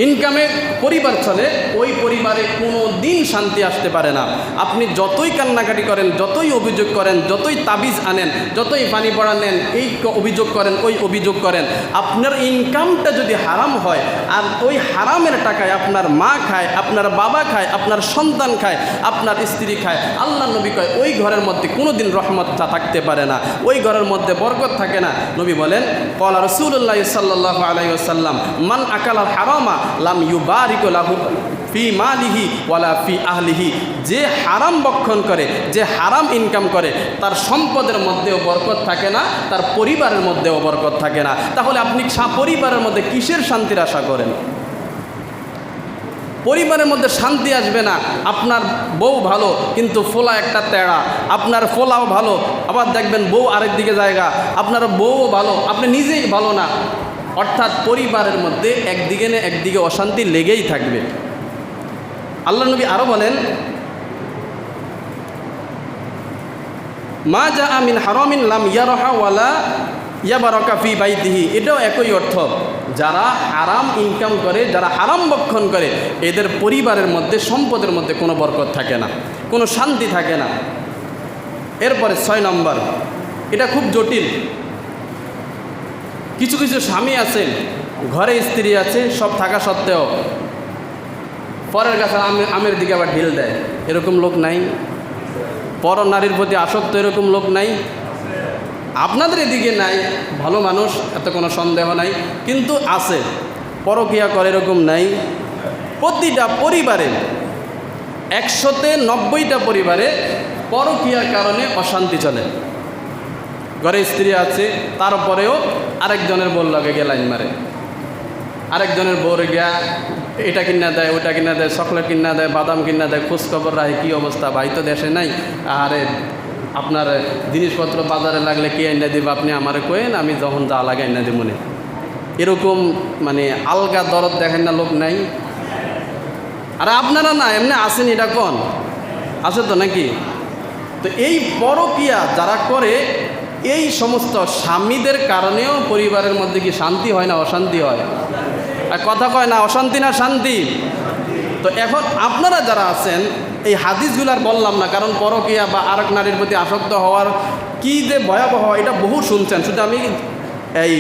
S1: ইনকামে পরিবার চলে, ওই পরিবারে কোনো দিন শান্তি আসতে পারে না। আপনি যতই কান্নাকাটি করেন, যতই অভিযোগ করেন, যতই তাবিজ আনেন, যতই পানি পড়া নেন, এই অভিযোগ করেন, ওই অভিযোগ করেন, আপনার ইনকামটা যদি হারাম হয়, আর ওই হারামের টাকায় আপনার মা খায়, আপনার বাবা খায়, আপনার সন্তান খায়, আপনার স্ত্রী খায়, আল্লাহ নবী কয় ওই ঘরের মধ্যে কোনো দিন রহমত থাকতে পারে না, ওই ঘরের মধ্যে বরকত থাকে না। নবী বলেন, ক্বালা রাসূলুল্লাহ সাল্লাল্লাহু আলাইহি ওয়াসাল্লাম, মান আকালাল হারামা লাম ইউবারিক লাহু ফি মালিহি ওয়ালা ফি আহলিহি। যে হারাম ভক্ষণ করে, যে হারাম ইনকাম করে, তার সম্পদের মধ্যেও বরকত থাকে না, তার পরিবারের মধ্যেও বরকত থাকে না। তাহলে আপনি পরিবারের মধ্যে কিসের শান্তির আশা করেন? পরিবারের মধ্যে শান্তি আসবে না। আপনার বউ ভালো কিন্তু ফোলা একটা তেড়া, আপনার ফোলাও ভালো, আবার দেখবেন বউ আরেক দিকে জায়গা, আপনার বউও ভালো, আপনি নিজেই ভালো না। অর্থাৎ পরিবারের মধ্যে একদিকে না একদিকে অশান্তি লেগেই থাকবে। আল্লাহ নবী আরও বলেন, মা জা মিন হারামিন লাম ইয়ারহা ওয়ালা ইয়াবারাকা ফি বাইতিহি। এটাও একই অর্থ। যারা হারাম ইনকাম করে, যারা হারাম ভক্ষণ করে, এদের পরিবারের মধ্যে, সম্পদের মধ্যে কোনো বরকত থাকে না, কোনো শান্তি থাকে না। এরপরে 6 নম্বর, এটা খুব জটিল। কিছু কিছু স্বামী আছেন, ঘরে স্ত্রী আছে, সব থাকা সত্ত্বেও পরের কাছে আমের দিকে আবার ঢিল দেয়, এরকম লোক নাই? পর নারীর প্রতি আসক্ত এরকম লোক নাই? আপনাদের এদিকে নাই, ভালো মানুষ, এত কোনো সন্দেহ নাই, কিন্তু আছে। পরকীয়া করে এরকম নাই? প্রতিটা পরিবারে 190টা পরিবারে পরকীয়ার কারণে অশান্তি চলে। ঘরে স্ত্রী আছে, তারপরেও আরেকজনের বউর লাগে গিয়ে লাইন মারে, আরেকজনের বউর গিয়া এটা কিনা দেয়, ওটা কিনা দেয়, চকলেট কিনা দেয়, বাদাম কিনা দেয়, খোঁজখবর রাখে কী অবস্থা, ভাই তো দেশে নাই, আরে আপনার জিনিসপত্র বাজারে লাগলে কে এনে দেবে, আপনি আমারে কোয়েন, আমি যখন যা লাগে এনে দেব মনে। এরকম মানে আলগা দরদ দেখেন না লোক নাই? আর আপনারা না এমনি আসেন, এটা কোন আছে তো নাকি? তো এই পরকীয়া যারা করে, এই সমস্ত স্বামীদের কারণেও পরিবারের মধ্যে কি শান্তি হয় না অশান্তি হয়? আর কথা কয় না অশান্তি না শান্তি? তো এখন আপনারা যারা আছেন, এই হাদিসগুলো আর বললাম না, কারণ পরকীয়া বা আরেক নারীর প্রতি আসক্ত হওয়ার কী যে ভয়াবহ এটা বহু শুনছেন, শুধু আমি এই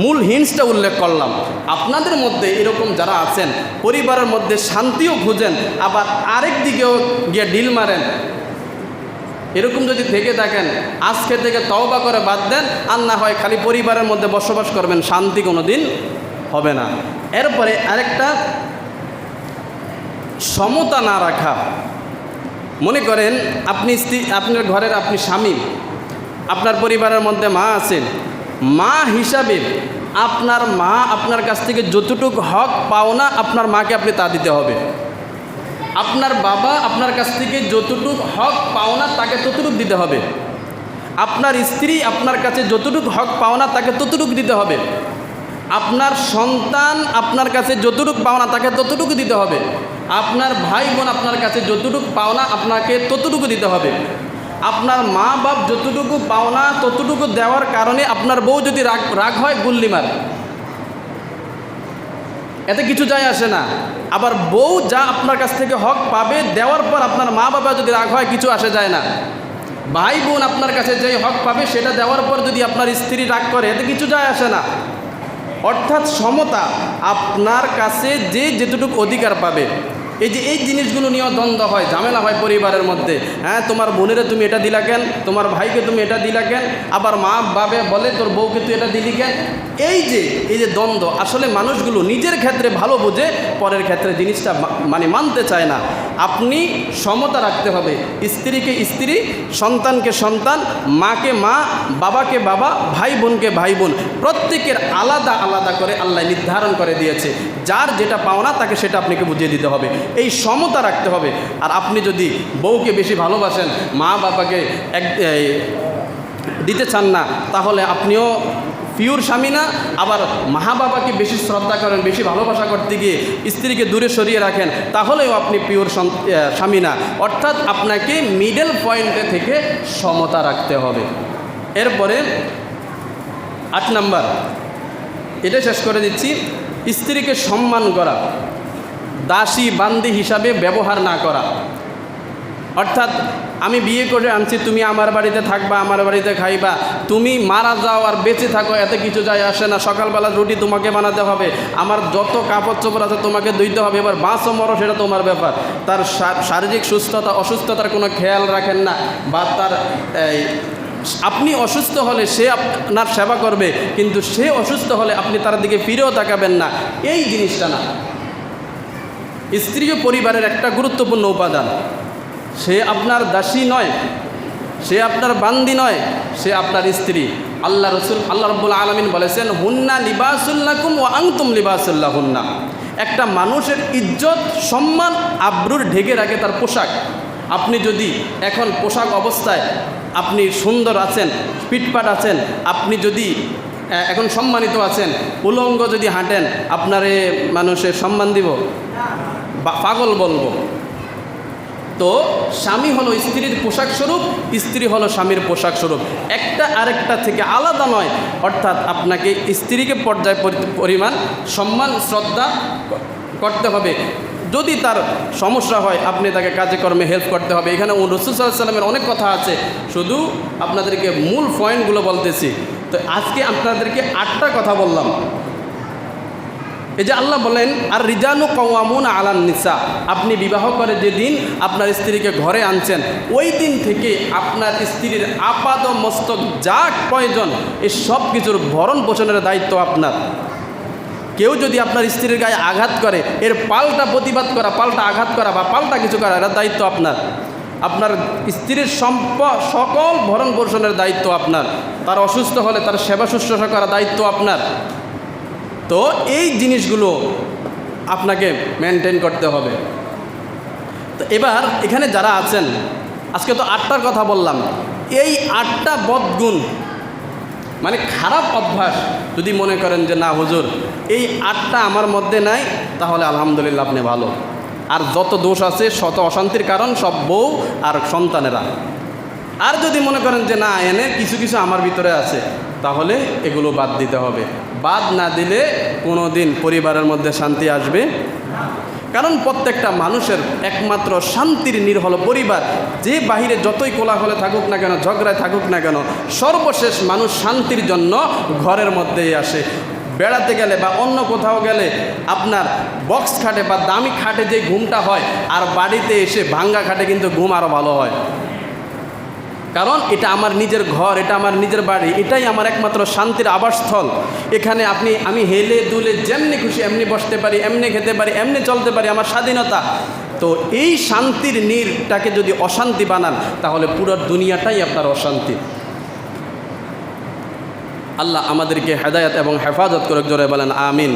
S1: মূল হিন্টসটা উল্লেখ করলাম। আপনাদের মধ্যে এরকম যারা আছেন, পরিবারের মধ্যে শান্তিও খুঁজেন, আবার আরেক দিকেও গিয়ে ডিল মারেন, এরকম যদি থেকে থাকেন, আজকে থেকে তওবা করে বাদ দেন, আর না হয় খালি পরিবারের মধ্যে বসবাস করবেন, শান্তি কোনো দিন হবে না। এরপরে আরেকটা, সমতা না রাখা। মনে করেন আপনি আপনার ঘরের আপনি স্বামী, আপনার পরিবারের মধ্যে মা আছেন, মা হিসাবে আপনার মা আপনার কাছ থেকে যতটুকু হক পাওনা আপনার মাকে আপনি তা দিতে হবে। আপনার বাবা আপনার কাছ থেকে যতটুকু হক পাওনা তাকে ততটুকু দিতে হবে। আপনার স্ত্রী আপনার কাছে যতটুকু হক পাওনা তাকে ততটুকু দিতে হবে। আপনার সন্তান আপনার কাছে যতটুকু পাওনা তাকে ততটুকু দিতে হবে। আপনার ভাই বোন আপনার কাছে যতটুকু পাওনা আপনাকে ততটুকু দিতে হবে। আপনার মা বাপ যতটুকু পাওনা ততটুকু দেওয়ার কারণে আপনার বউ যদি রাগ হয় গুল্লি মার, এতে কিছু যায় আসে না। আবার বউ যা আপনার কাছ থেকে হক পাবে দেওয়ার পর আপনার মা বাবা যদি রাগ হয় কিছু আসে যায় না। ভাই বোন আপনার কাছে যে হক পাবে সেটা দেওয়ার পর যদি আপনার স্ত্রী রাগ করে এতে কিছু যায় আসে না। অর্থাৎ সমতা, আপনার কাছে যে যেটুকু অধিকার পাবে। এই জিনিসগুলো নিয়েও দ্বন্দ্ব হয়, ঝামেলা হয় পরিবারের মধ্যে। হ্যাঁ, তোমার বোনেরা তুমি এটা দিলা কেন, তোমার ভাইকে তুমি এটা দিলা কেন, আবার মা বাবা বলে তোর বউকে তুই এটা দিলি কেন। এই যে দ্বন্দ্ব, আসলে মানুষগুলো নিজের ক্ষেত্রে ভালো বোঝে, পরের ক্ষেত্রে জিনিসটা মানতে চায় না। আপনি সমতা রাখতে হবে, স্ত্রীকে স্ত্রী, সন্তানকে সন্তান, মাকে মা, বাবাকে বাবা, ভাই বোনকে ভাই বোন, প্রত্যেকের আলাদা আলাদা করে আল্লাহ নির্ধারণ করে দিয়েছে। যার যেটা পাওনা তাকে সেটা আপনাকে বুঝিয়ে দিতে হবে, এই সমতা রাখতে হবে। আর আপনি যদি বউকে বেশি ভালোবাসেন, মা বাবাকে দিতে চান না, তাহলে আপনিও পিওর স্বামী না। আবার মা বাবাকে বেশি শ্রদ্ধা করেন, বেশি ভালোবাসা করতে গিয়ে স্ত্রীকে দূরে সরিয়ে রাখেন, তাহলেও আপনি পিওর স্বামী না। অর্থাৎ আপনাকে মিডল পয়েন্টে থেকে সমতা রাখতে হবে। এরপরে 8 নাম্বার, এটা শেষ করে দিচ্ছি, স্ত্রীকে সম্মান করা, দাসী বান্দি হিসাবে ব্যবহার না করা। অর্থাৎ আমি বিয়ে করে আনছি, তুমি আমার বাড়িতে থাকবা, আমার বাড়িতে খাইবা, তুমি মারা যাও আর বেঁচে থাকো এতে কিছু যায় আসে না। সকালবেলা রুটি তোমাকে বানাতে হবে, আমার যত কাপড় চোপড় আছে তোমাকে ধুইতে হবে, এবার বাঁচো মরো সেটা তোমার ব্যাপার। তার শারীরিক সুস্থতা অসুস্থতার কোনো খেয়াল রাখেন না, বা তার আপনি অসুস্থ হলে সে আপনার সেবা করবে, কিন্তু সে অসুস্থ হলে আপনি তার দিকে ফিরেও তাকাবেন না, এই জিনিসটা না। স্ত্রীও পরিবারের একটা গুরুত্বপূর্ণ উপাদান। সে আপনার দাসী নয়, সে আপনার বান্দি নয়, সে আপনার স্ত্রী। আল্লাহ রাব্বুল আলামিন বলেছেন, হুন্না লিবাসুল লাকুম ওয়া আনতুম লিবাসুল লাহুন্না। একটা মানুষের ইজ্জত, সম্মান, আবরুর ঢেকে রাখে তার পোশাক। আপনি যদি এখন পোশাক অবস্থায় আপনি সুন্দর আছেন, পিটপাট আছেন, আপনি যদি এখন সম্মানিত আছেন, উলঙ্গ যদি হাঁটেন, আপনারে মানুষের সম্মান দিব, পাগল বলবো। তো স্বামী হলো স্ত্রীর পোশাক স্বরূপ, স্ত্রী হলো স্বামীর পোশাক স্বরূপ, একটা আরেকটা থেকে আলাদা নয়। অর্থাৎ আপনাকে স্ত্রীকে পর্যায় পরিমাণ সম্মান শ্রদ্ধা করতে হবে। যদি তার সমস্যা হয় আপনি তাকে কাজে কর্মে হেল্প করতে হবে। এখানে রাসূল সাল্লাল্লাহু আলাইহি ওয়াসাল্লামের অনেক কথা আছে, শুধু আপনাদেরকে মূল পয়েন্টগুলো বলতেছি। তো আজকে আপনাদেরকে 8টা কথা বললাম। এই যে আল্লাহ বলেন আর রিজালু কাওয়ামুনা আলান নিসা, আপনি বিবাহ করে যেদিন আপনার স্ত্রীকে ঘরে আনছেন ওই দিন থেকে আপনার স্ত্রীর আপাদ মস্তক যা প্রয়োজন এই সব কিছুর ভরণ পোষণের দায়িত্ব আপনার। কেউ যদি আপনার স্ত্রীর গায়ে আঘাত করে এর পাল্টা প্রতিবাদ করা, পাল্টা আঘাত করা বা পাল্টা কিছু করা, এর দায়িত্ব আপনার। আপনার স্ত্রীর সকল ভরণ পোষণের দায়িত্ব আপনার। তার অসুস্থ হলে তার সেবা শুশ্রূষা করার দায়িত্ব আপনার। তো এই জিনিসগুলো আপনাকে মেনটেন করতে হবে। তো এবার এখানে যারা আছেন, আজকে তো 8টার কথা বললাম, এই 8টা বদগুণ মানে খারাপ অভ্যাস যদি মনে করেন যে না হুজুর এই 8টা আমার মধ্যে নাই, তাহলে আলহামদুলিল্লাহ আপনি ভালো। আর যত দোষ আছে শত অশান্তির কারণ সব বউ আর সন্তানেরা। আর যদি মনে করেন যে না এনে কিছু কিছু আমার ভিতরে আছে, তাহলে এগুলো বাদ দিতে হবে। বাদ না দিলে কোনো দিন পরিবারের মধ্যে শান্তি আসবে। কারণ প্রত্যেকটা মানুষের একমাত্র শান্তির নীড় হলো পরিবার। যে বাহিরে যতই কোলাহলে থাকুক না কেন, ঝগড়ায় থাকুক না কেন, সর্বশেষ মানুষ শান্তির জন্য ঘরের মধ্যেই আসে। বেড়াতে গেলে বা অন্য কোথাও গেলে আপনার বক্স খাটে বা দামি খাটে যে ঘুমটা হয়, আর বাড়িতে এসে ভাঙ্গা খাটে কিন্তু ঘুম আরও ভালো হয়। কারণ এটা আমার নিজের ঘর, এটা আমার নিজের বাড়ি, এটাই আমার একমাত্র শান্তির আবাসস্থল। এখানে আমি হেলে দুলে যেমনি খুশি এমনি বসতে পারি, এমনি খেতে পারি, এমনি চলতে পারি, আমার স্বাধীনতা। তো এই শান্তির নীড়টাকে যদি অশান্তি বানান, তাহলে পুরো দুনিয়াটাই আপনার অশান্তি। আল্লাহ আমাদেরকে হেদায়েত এবং হেফাজত করে, জোরে বলেন আমিন।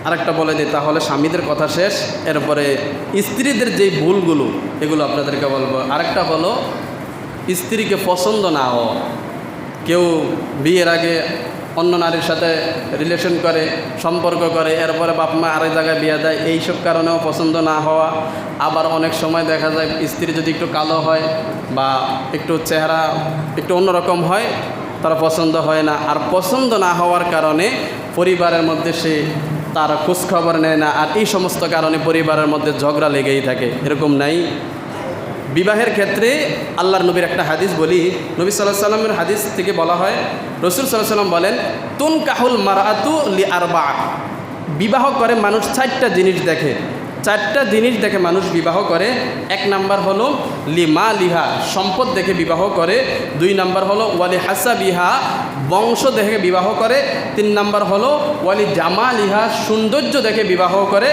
S1: আরেকটা বলে দিই, তাহলে স্বামীদের কথা শেষ, এরপরে স্ত্রীদের যেই ভুলগুলো এগুলো আপনাদেরকে বলবো। আরেকটা হলো স্ত্রীকে পছন্দ না হওয়া। কেউ বিয়ের আগে অন্য নারীর সাথে রিলেশন করে, সম্পর্ক করে, এরপরে বাপ মা আরেক জায়গায় বিয়ে দেয়, এইসব কারণেও পছন্দ না হওয়া। আবার অনেক সময় দেখা যায় স্ত্রী যদি একটু কালো হয় বা একটু চেহারা একটু অন্যরকম হয়, তার পছন্দ হয় না। আর পছন্দ না হওয়ার কারণে পরিবারের মধ্যে সে তার খোঁজখবর নেয় না, আর এই সমস্ত কারণে পরিবারের মধ্যে ঝগড়া লেগেই থাকে। এরকম নাই? বিবাহের ক্ষেত্রে আল্লাহর নবীর একটা হাদিস বলি। নবী সাল্লাল্লাহু আলাইহি সাল্লামের হাদিস থেকে বলা হয়, রাসূল সাল্লাল্লাহু আলাইহি সাল্লাম বলেন, তুনকাহুল মারআতু লিআরবা, বিবাহ করে মানুষ 4টা জিনিস দেখে। 4টা জিনিস দেখে মানুষ বিবাহ করে। 1 নাম্বার হলো লিমা লিহা, সম্পদ দেখে বিবাহ করে। 2 নাম্বার হলো ওয়ালি হাসাবিহা, বংশ দেখে বিবাহ করে। 3 নাম্বার হলো ওয়ালি জামালিহা, সৌন্দর্য দেখে বিবাহ করে।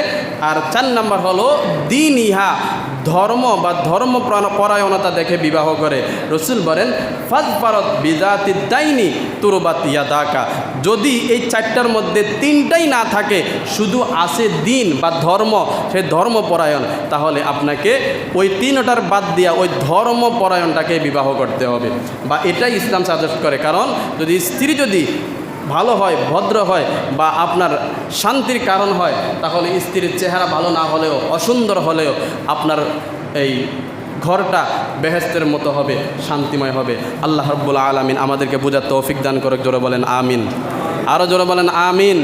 S1: আর 4 নাম্বার হলো দিন ইহা, ধর্ম বা ধর্মপরায়ণতা দেখে বিবাহ করে। রাসূল বলেন ফাজফারত বিজাতিদ দাইনি তুরবাত ইয়াদাকা, যদি এই 4টার মধ্যে 3টাই না থাকে, শুধু আছে দিন বা ধর্ম, সে ধর্মপরায়ণ, তাহলে আপনাকে ওই 3টার বাদ দিয়া ওই ধর্মপরায়ণটাকে বিবাহ করতে হবে। বা এটাই ইসলাম সাজেস্ট করে। কারণ যদি স্ত্রী যদি ভালো হয়, ভদ্র হয় বা আপনার শান্তির কারণ হয়, তাহলে স্ত্রীর চেহারা ভালো না হলেও, অসুন্দর হলেও আপনার এই ঘরটা বেহেশতের মতো হবে, শান্তিময় হবে। আল্লাহ রাব্বুল আলামিন আমাদেরকে বোঝার তৌফিক দান করুক। জোরে বলেন আমিন। আরও জোরে বলেন আমিন।